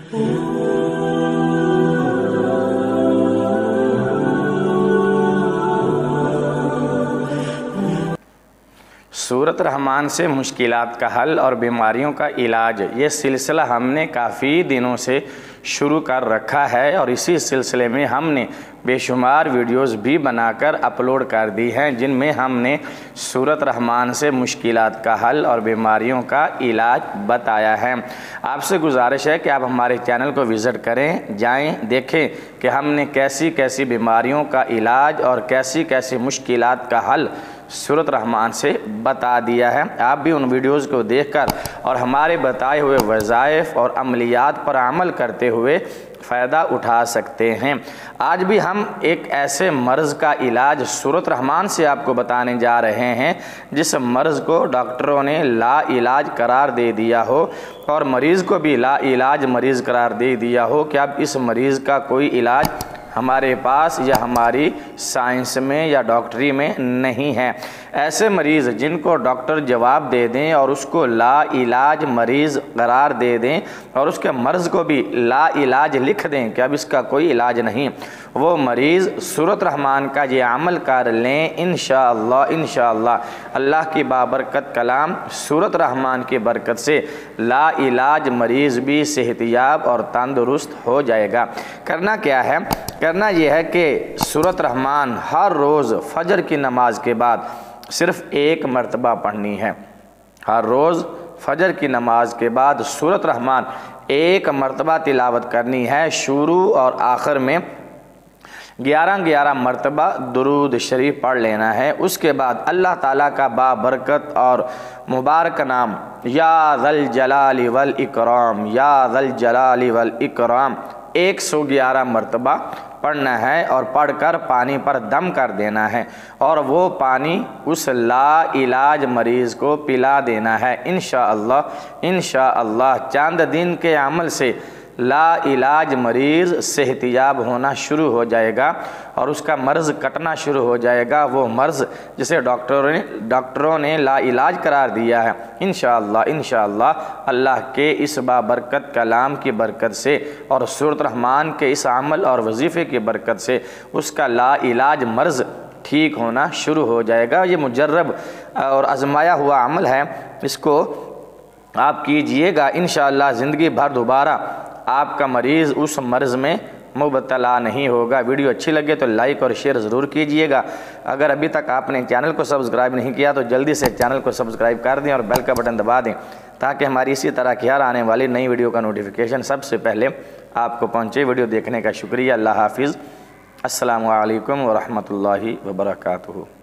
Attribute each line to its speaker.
Speaker 1: सूरत रहमान से मुश्किलात का हल और बीमारियों का इलाज, ये सिलसिला हमने काफ़ी दिनों से शुरू कर रखा है और इसी सिलसिले में हमने बेशुमार वीडियोस भी बनाकर अपलोड कर दी हैं, जिनमें हमने सूरत रहमान से मुश्किलात का हल और बीमारियों का इलाज बताया है। आपसे गुजारिश है कि आप हमारे चैनल को विज़िट करें, जाएं, देखें कि हमने कैसी कैसी बीमारियों का इलाज और कैसी कैसी मुश्किलात का हल सूरत रहमान से बता दिया है। आप भी उन वीडियोज़ को देखकर और हमारे बताए हुए वज़ाइफ और अमलियात पर अमल करते हुए फ़ायदा उठा सकते हैं। आज भी हम एक ऐसे मर्ज़ का इलाज सूरत रहमान से आपको बताने जा रहे हैं जिस मर्ज़ को डॉक्टरों ने ला इलाज करार दे दिया हो और मरीज़ को भी ला इलाज मरीज़ करार दे दिया हो कि अब इस मरीज़ का कोई इलाज हमारे पास या हमारी साइंस में या डॉक्टरी में नहीं है। ऐसे मरीज़ जिनको डॉक्टर जवाब दे दें और उसको ला इलाज मरीज़ करार दे दें और उसके मर्ज़ को भी ला इलाज लिख दें कि अब इसका कोई इलाज नहीं, वो मरीज़ सूरत रहमान का ये अमल कर लें, इंशाअल्लाह अल्लाह की बाबरकत कलाम सूरत रहमान की बरकत से ला इलाज मरीज़ भी सेहतियाब और तंदुरुस्त हो जाएगा। करना क्या है? करना यह है कि सूरत रहमान हर रोज़ फ़जर की नमाज के बाद सिर्फ़ एक मरतबा पढ़नी है। हर रोज़ फ़जर की नमाज के बाद सूरत रहमान एक मरतबा तिलावत करनी है। शुरू और आखिर में 11 मरतबा दुरूद शरीफ पढ़ लेना है। उसके बाद अल्लाह ताला का बाबरकत और मुबारक नाम या ज़ल जलाली वल इकराम, या ज़ल जलाली वल इकराम 111 मरतबा पढ़ना है और पढ़कर पानी पर दम कर देना है और वो पानी उस ला इलाज मरीज़ को पिला देना है। इंशाअल्लाह चंद दिन के अमल से ला इलाज मरीज़ सेहतियाब होना शुरू हो जाएगा और उसका मर्ज़ कटना शुरू हो जाएगा। वो मर्ज़ जिसे डॉक्टरों ने ला इलाज करार दिया है, इंशाअल्लाह अल्लाह के इस बाबरकत कलाम की बरकत से और सूरत रहमान के इस अमल और वजीफ़े की बरकत से उसका ला इलाज मर्ज़ ठीक होना शुरू हो जाएगा। ये मुजर्रब और आजमाया हुआ अमल है, इसको आप कीजिएगा, इंशाअल्लाह ज़िंदगी भर दोबारा आपका मरीज़ उस मर्ज़ में मुबतला नहीं होगा। वीडियो अच्छी लगे तो लाइक और शेयर ज़रूर कीजिएगा। अगर अभी तक आपने चैनल को सब्सक्राइब नहीं किया तो जल्दी से चैनल को सब्सक्राइब कर दें और बेल का बटन दबा दें ताकि हमारी इसी तरह की हर आने वाली नई वीडियो का नोटिफिकेशन सबसे पहले आपको पहुँचे। वीडियो देखने का शुक्रिया। अल्लाह हाफिज़। अस्सलामु अलैकुम व रहमतुल्लाहि व बरकातुहू।